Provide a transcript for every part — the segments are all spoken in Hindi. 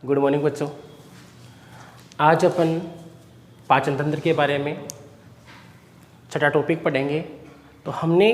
गुड मॉर्निंग बच्चों। आज अपन पाचन तंत्र के बारे में छठा टॉपिक पढ़ेंगे। तो हमने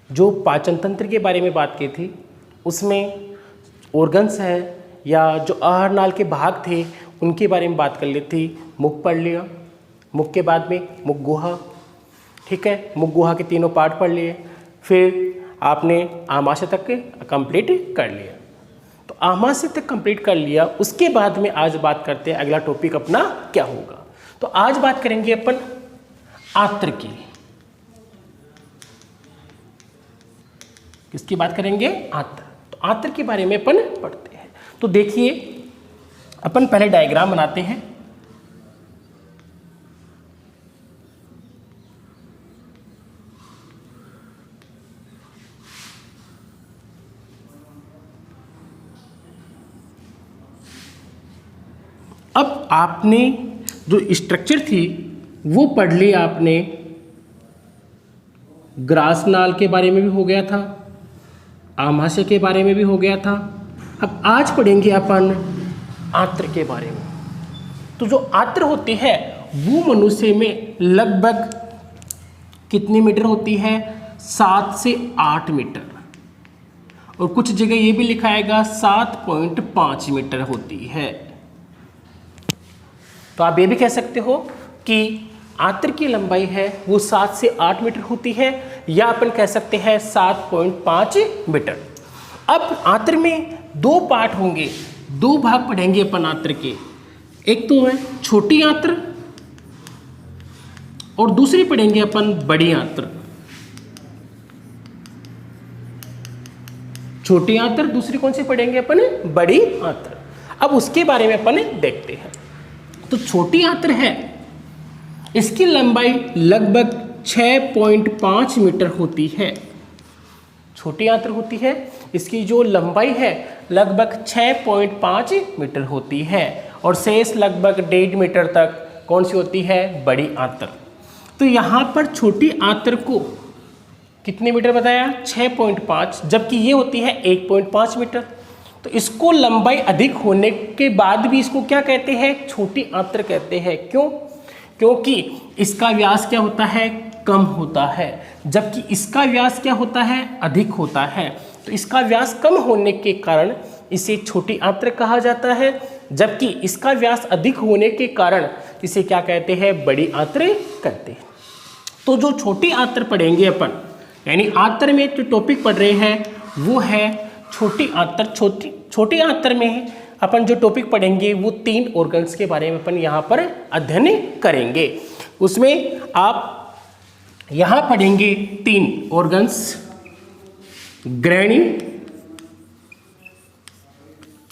जो पाचन तंत्र के बारे में बात की थी उसमें ऑर्गन्स है या जो आहार नाल के भाग थे उनके बारे में बात कर ली थी। मुख पढ़ लिया, मुख के बाद में मुख गुहा, ठीक है, मुख गुहा के तीनों पार्ट पढ़ लिए। फिर आपने आमाशय तक कंप्लीट कर लिया। तो आमाशय तक कंप्लीट कर लिया, उसके बाद में आज बात करते हैं अगला टॉपिक अपना क्या होगा। तो आज बात करेंगे अपन आंत्र की। किसकी बात करेंगे? आंत्र। तो आंत्र के बारे में अपन पढ़ते हैं। तो देखिए अपन पहले डायग्राम बनाते हैं। अब आपने जो स्ट्रक्चर थी वो पढ़ ली आपने। ग्रास नाल के बारे में भी हो गया था, आमाशय के बारे में भी हो गया था। अब आज पढ़ेंगे अपन आंत्र के बारे में। तो जो आंत्र होती है वो मनुष्य में लगभग कितनी मीटर होती है? 7 से 8 मीटर, और कुछ जगह ये भी लिखा आएगा 7.5 मीटर होती है। तो आप ये भी कह सकते हो कि आंत्र की लंबाई है वो 7 से 8 मीटर होती है, या अपन कह सकते हैं 7.5 मीटर। अब आंत्र में दो पार्ट होंगे, दो भाग पढ़ेंगे अपन आंत्र के। एक तो है छोटी आंत्र और दूसरी पढ़ेंगे अपन बड़ी आंत्र। छोटी आंत्र, दूसरी कौन सी पढ़ेंगे अपन? बड़ी आंत्र। अब उसके बारे में अपन देखते हैं। तो छोटी आंत्र है, इसकी लंबाई लगभग 6.5 मीटर होती है। छोटी आंत्र होती है, इसकी जो लंबाई है लगभग 6.5 मीटर होती है, और शेष लगभग 1.5 मीटर तक कौन सी होती है? बड़ी आंत्र। तो यहाँ पर छोटी आंत्र को कितने मीटर बताया? 6.5, जबकि ये होती है 1.5 मीटर। तो इसको लंबाई अधिक होने के बाद भी इसको क्या कहते हैं? छोटी आंत्र कहते हैं। क्यों? क्योंकि इसका व्यास क्या होता है? कम होता है, जबकि इसका व्यास क्या होता है? अधिक होता है। तो इसका व्यास कम होने के कारण इसे छोटी आंत्र कहा जाता है, जबकि इसका व्यास अधिक होने के कारण इसे क्या कहते हैं? बड़ी आंत्र कहते हैं। तो जो छोटी आंत्र पढ़ेंगे अपन, यानी आंत्र में जो टॉपिक पढ़ रहे हैं वो है छोटी आंत्र। छोटी आंत्र में अपन जो टॉपिक पढ़ेंगे वो 3 ऑर्गन्स के बारे में अपन यहाँ पर अध्ययन करेंगे। उसमें आप यहाँ पढ़ेंगे 3 ऑर्गन्स, ग्रैनी,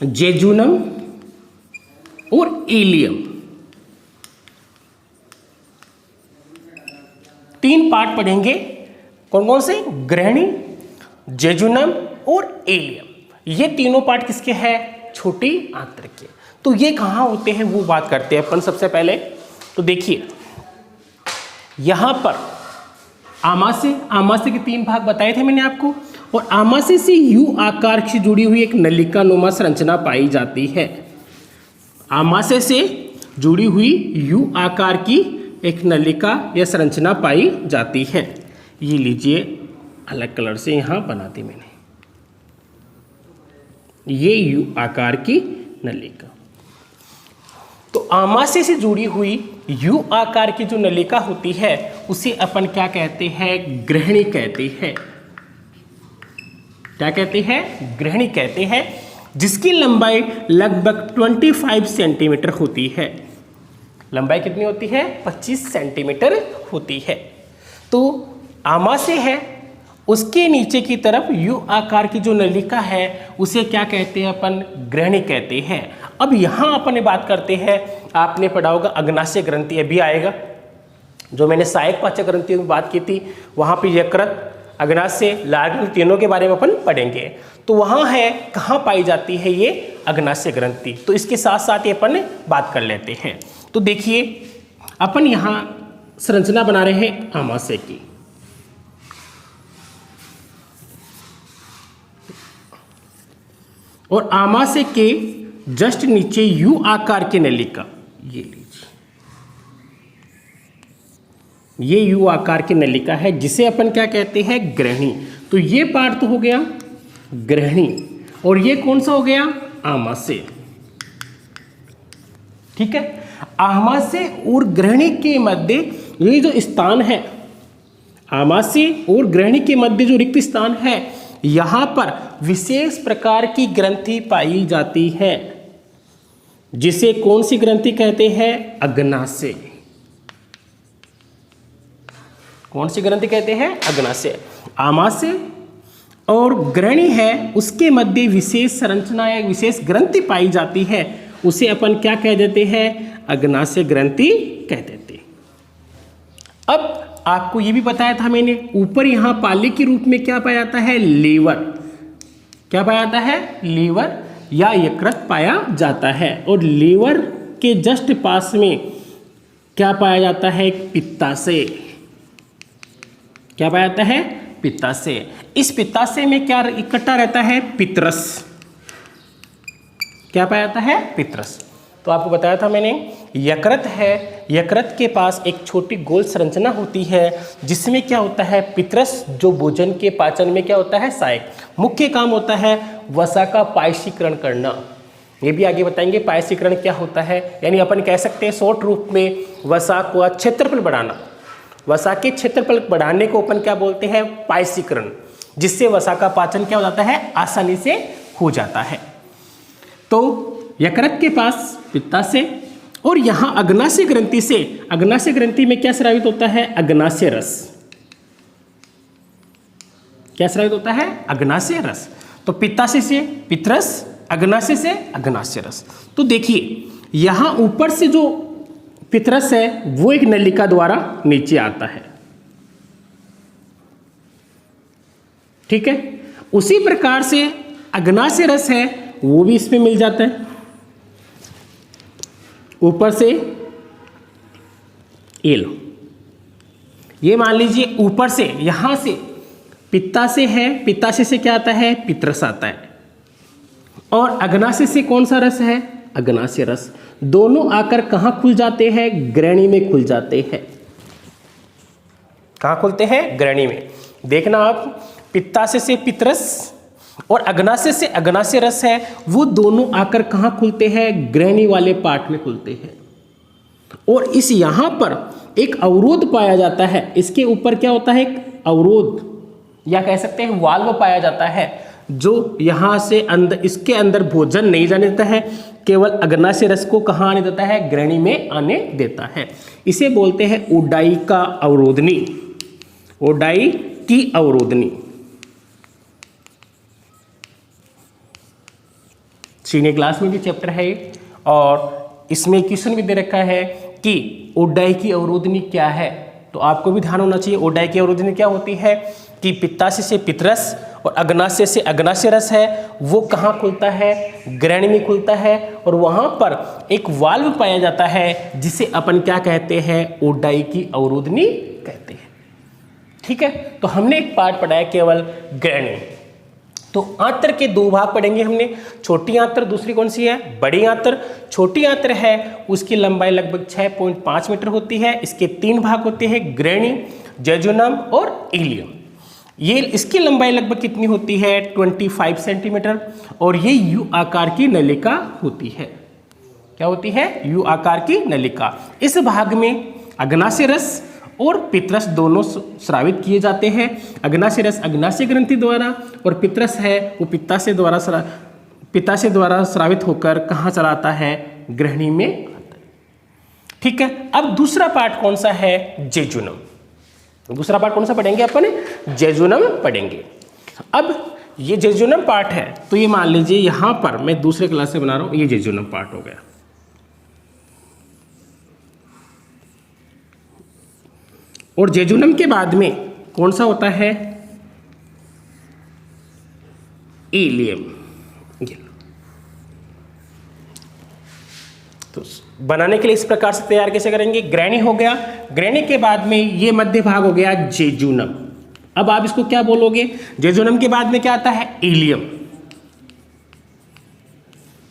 जेजुनम और इलियम। 3 पार्ट पढ़ेंगे। कौन कौन से? ग्रैनी, जेजुनम और इलियम। ये तीनों पार्ट किसके हैं? छोटी आंत्र के। तो ये कहाँ होते हैं वो बात करते हैं अपन सबसे पहले। तो देखिए यहाँ पर आमाशय के 3 भाग बताए थे मैंने आपको, और आमाशय से यू आकार से जुड़ी हुई एक नलिका नुमा संरचना पाई जाती है। आमाशय से जुड़ी हुई यू आकार की एक नलिका या संरचना पाई जाती है। ये लीजिए, अलग कलर से यहाँ बना दी मैंने, ये यू आकार की नलिका। तो आमाशय से जुड़ी हुई यू आकार की जो नलिका होती है उसे अपन क्या कहते हैं? ग्रहणी कहते हैं। क्या कहते हैं? ग्रहणी कहते हैं, जिसकी लंबाई लगभग 25 सेंटीमीटर होती है। लंबाई कितनी होती है? 25 सेंटीमीटर होती है। तो आमाशय है, उसके नीचे की तरफ यू आकार की जो नलिका है उसे क्या कहते हैं अपन? ग्रहणी कहते हैं। अब यहाँ अपन बात करते हैं, आपने पढ़ा होगा अग्नाशय ग्रंथि, अभी आएगा। जो मैंने सहायक पाचक ग्रंथियों में बात की थी वहाँ पे यकृत, अग्नाशय, लार तीनों के बारे में अपन पढ़ेंगे। तो वहाँ है, कहाँ पाई जाती है ये अग्नाशय ग्रंथि। तो इसके साथ साथ ये अपन बात कर लेते हैं। तो देखिए अपन यहाँ संरचना बना रहे हैं आमाशय की। और आमाशय के जस्ट नीचे यू आकार की नलिका, ये लीजिए, ये यू आकार की नलिका है जिसे अपन क्या कहते हैं, ग्रहणी। तो ये पार्ट तो हो गया ग्रहणी, और ये कौन सा हो गया, आमाशय। ठीक है, आमाशय और ग्रहणी के मध्य ये जो स्थान है, आमाशय और ग्रहणी के मध्य जो रिक्त स्थान है, यहां पर विशेष प्रकार की ग्रंथि पाई जाती है, जिसे कौन सी ग्रंथि कहते हैं, अग्नाशय। कौन सी ग्रंथि कहते हैं, अग्नाशय। आमाशय और ग्रहणी है, उसके मध्य विशेष संरचना या विशेष ग्रंथि पाई जाती है, उसे अपन क्या कह देते हैं, अग्नाशय ग्रंथि कह देते। अब आपको ये भी बताया था मैंने, ऊपर यहां पाले के रूप में क्या पाया जाता है, लीवर। क्या पाया जाता है, लीवर या यकृत पाया जाता है। और लीवर के जस्ट पास में क्या पाया जाता है, पित्ताशय। क्या पाया जाता है, पित्ताशय। इस पित्ताशय में क्या इकट्ठा रहता है, पितरस। क्या पाया जाता है, पितरस। तो आपको बताया था मैंने, यकृत है, यकृत के पास एक छोटी गोल संरचना होती है जिसमें क्या होता है, पितरस, जो भोजन के पाचन में क्या होता है, सहायक। मुख्य काम होता है वसा का पायसीकरण करना। ये भी आगे बताएंगे पायसीकरण क्या होता है, यानी अपन कह सकते हैं शॉर्ट रूप में वसा को क्षेत्रफल बढ़ाना। वसा के क्षेत्रफल बढ़ाने को अपन क्या बोलते हैं, पायसीकरण, जिससे वसा का पाचन क्या हो जाता है, आसानी से हो जाता है। तो यकृत के पास पित्ताशय और यहां अग्नाशय ग्रंथि से, अग्नाशय ग्रंथि में क्या स्रावित होता है, अग्नाशय रस। क्या स्रावित होता है, अग्नाशय रस। तो पित्ताशय से पितरस, अग्नाशय से अग्नाशय रस। तो देखिए यहां ऊपर से जो पितरस है वो एक नलिका द्वारा नीचे आता है। ठीक है, उसी प्रकार से अग्नाशय रस है वो भी इसमें मिल जाता है। ऊपर से ये लो, ये मान लीजिए ऊपर से यहां से पित्ताशय है, पित्ताशय से क्या आता है, पितरस आता है। और अग्नाशय से कौन सा रस है, अग्नाशय रस। दोनों आकर कहां खुल जाते हैं, ग्रहणी में खुल जाते हैं। कहां खुलते हैं, ग्रहणी में। देखना आप, पित्ताशय से पितरस और अग्नाशय से अग्नाशय रस है, वो दोनों आकर कहां खुलते हैं, ग्रहणी वाले पार्ट में खुलते हैं। और इस यहां पर एक अवरोध पाया जाता है, इसके ऊपर क्या होता है, एक अवरोध या कह सकते हैं वाल्व पाया जाता है, जो यहां से अंदर, इसके अंदर भोजन नहीं जाने देता है, केवल अग्नाशय रस को कहां आने देता है, ग्रहणी में आने देता है। इसे बोलते हैं ओडाई का अवरोधनी, ओडाई की अवरोधनी। सीनियर क्लास में भी चैप्टर है और इसमें क्वेश्चन भी दे रखा है कि ओडाई की अवरोधनी क्या है। तो आपको भी ध्यान होना चाहिए, ओडाई की अवरोधनी क्या होती है कि पित्ताशय से पितरस और अग्नाशय से अग्नाशय रस है, वो कहाँ खुलता है, ग्रहणी में खुलता है। और वहाँ पर एक वाल्व पाया जाता है जिसे अपन क्या कहते हैं, ओडाई की अवरोधनी कहते हैं। ठीक है, तो हमने एक पार्ट पढ़ा है केवल ग्रहणी। तो आंत्र के दो भाग पढ़ेंगे हमने, छोटी आंत्र, दूसरी कौन सी है, बड़ी आंत्र। छोटी आंत्र है उसकी लंबाई लगभग 6.5 मीटर होती है। इसके 3 भाग होते हैं, ग्रहणी, जेजुनम और इलियम। ये इसकी लंबाई लगभग कितनी होती है, 25 सेंटीमीटर। और ये यू आकार की नलिका होती है। क्या होती है, यू आकार की नलिका। इस भाग में अग्नाशय रस और पितरस दोनों स्रावित किए जाते हैं। अग्नाशय रस अग्नाशय ग्रंथि द्वारा और पितरस है वो पित्ताशय द्वारा स्रावित होकर कहाँ चला आता है, ग्रहणी में आता है। ठीक है, अब दूसरा पार्ट कौन सा है, जेजुनम। दूसरा पार्ट कौन सा पढ़ेंगे अपन, जेजुनम पढ़ेंगे। अब ये जेजुनम पार्ट है, तो ये मान लीजिए यहां पर मैं दूसरे क्लास से बना रहा हूं, ये जेजुनम पार्ट हो गया। और जेजुनम के बाद में कौन सा होता है, इलियम। तो बनाने के लिए इस प्रकार से तैयार कैसे करेंगे, ग्रहणी हो गया, ग्रहणी के बाद में ये मध्य भाग हो गया जेजुनम। अब आप इसको क्या बोलोगे, जेजुनम के बाद में क्या आता है, इलियम।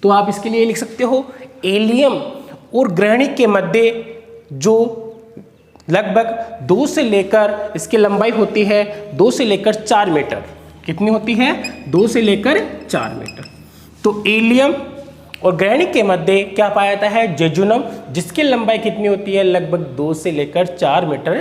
तो आप इसके लिए लिख सकते हो एलियम और ग्रहणी के मध्य जो लगभग 2 से लेकर इसकी लंबाई होती है 2 से लेकर 4 मीटर। कितनी होती है? 2 से लेकर 4 मीटर। तो एलियम और ग्रहणी के मध्य क्या पाया जाता है? जेजुनम, जिसकी लंबाई कितनी होती है? लगभग 2 से लेकर 4 मीटर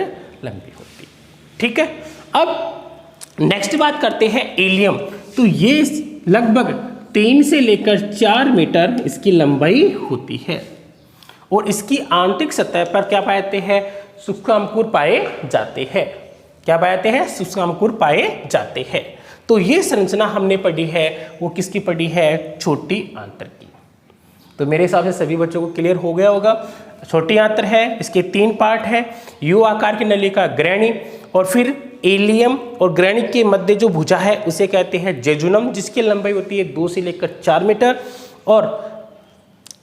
लंबी होती है। ठीक है, अब नेक्स्ट बात करते हैं एलियम। तो ये लगभग 3 से लेकर 4 मीटर इसकी लंबाई होती है और इसकी आंतरिक सतह पर क्या पाए जाते हैं? सूक्ष्म अंकुर पाए जाते हैं। क्या पाए जाते हैं? सूक्ष्म अंकुर पाए जाते हैं। तो ये संरचना हमने पढ़ी है वो किसकी पढ़ी है? छोटी आंत्र की। तो मेरे हिसाब से सभी बच्चों को क्लियर हो गया होगा। छोटी आंत्र है, इसके 3 पार्ट है, यू आकार की नलिका ग्रहणी, और फिर एलियम और ग्रहणी के मध्य जो भुजा है उसे कहते हैं जेजुनम, जिसकी लंबाई होती है 2 से लेकर 4 मीटर, और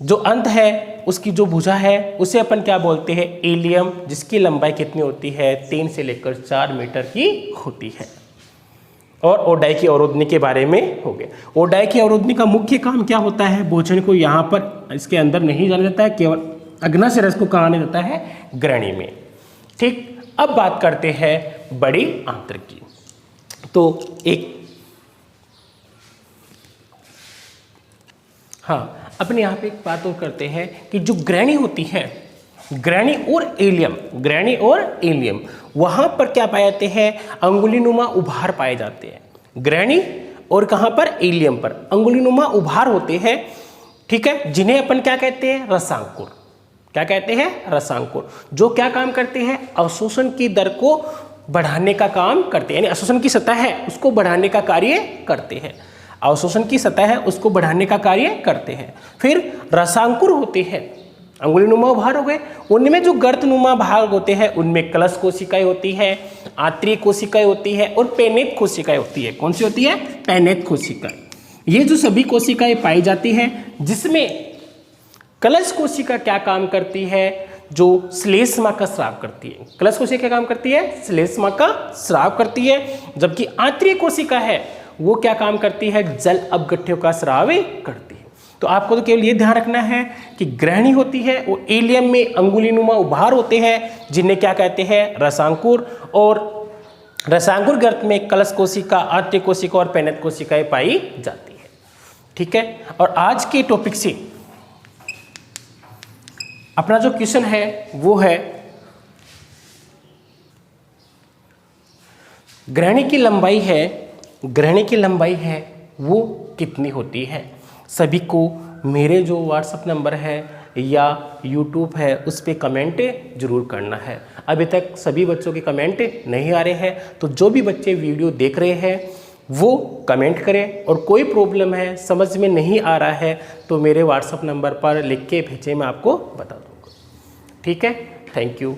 जो अंत है उसकी जो भुजा है उसे अपन क्या बोलते हैं? एलियम, जिसकी लंबाई कितनी होती है? 3 से लेकर 4 मीटर की होती है। और ओडाई की अवरोधनी के बारे में हो गया। ओडाई की अवरोधनी का मुख्य काम क्या होता है? भोजन को यहाँ पर इसके अंदर नहीं जाने देता है, केवल अग्नाशय रस को कहाँ आने देता है? ग्रहणी में। ठीक, अब बात करते हैं बड़ी आंत्र की। तो एक हाँ, अपने यहाँ पे एक बात और करते हैं कि जो ग्रहणी होती है, ग्रहणी और एलियम, वहाँ पर क्या पाए जाते हैं? अंगुलीनुमा उभार पाए जाते हैं। ग्रहणी और कहाँ पर? एलियम पर अंगुलीनुमा उभार होते हैं। ठीक है, जिन्हें अपन क्या कहते हैं? रसांकुर। क्या कहते हैं? रसांकुर, जो क्या काम करते हैं? अवशोषण की दर को बढ़ाने का काम करते हैं, यानी अवशोषण की सतह है उसको बढ़ाने का कार्य करते हैं। अवशोषण की सतह है उसको बढ़ाने का कार्य करते हैं। फिर रसांकुर होते हैं, अंगुलीनुमा उभार हो गए, उनमें जो गर्तनुमा भाग होते हैं उनमें कलश कोशिकाएं होती है, आंतरिय कोशिकाएं होती है और पेनेत कोशिकाएं होती है। कौन सी होती है? पेनेत कोशिकाएं। ये जो सभी कोशिकाएं पाई जाती हैं, जिसमें कलश कोशिका क्या काम करती है? जो श्लेष्मा का स्राव करती है। कलश कोशिका क्या काम करती है? श्लेष्मा का स्राव करती है। जबकि आंतरिय कोशिका है वो क्या काम करती है? जल अपघट्यों का स्राव करती है। तो आपको तो केवल ये ध्यान रखना है कि ग्रहणी होती है वो एलियम में अंगुलीनुमा उभार होते हैं, जिन्हें क्या कहते हैं? रसांकुर, और रसांकुर गर्त में कलश कोशिका, आंतरिक कोशिका और पेनेत कोशिकाएं पाई जाती है। ठीक है, और आज के टॉपिक से अपना जो क्वेश्चन है वो है ग्रहणी की लंबाई है वो कितनी होती है? सभी को मेरे जो व्हाट्सएप नंबर है या यूट्यूब है उस पर कमेंट जरूर करना है। अभी तक सभी बच्चों के कमेंट नहीं आ रहे हैं, तो जो भी बच्चे वीडियो देख रहे हैं वो कमेंट करें, और कोई प्रॉब्लम है, समझ में नहीं आ रहा है तो मेरे व्हाट्सएप नंबर पर लिख के भेजें, मैं आपको बता दूँगा। ठीक है, थैंक यू।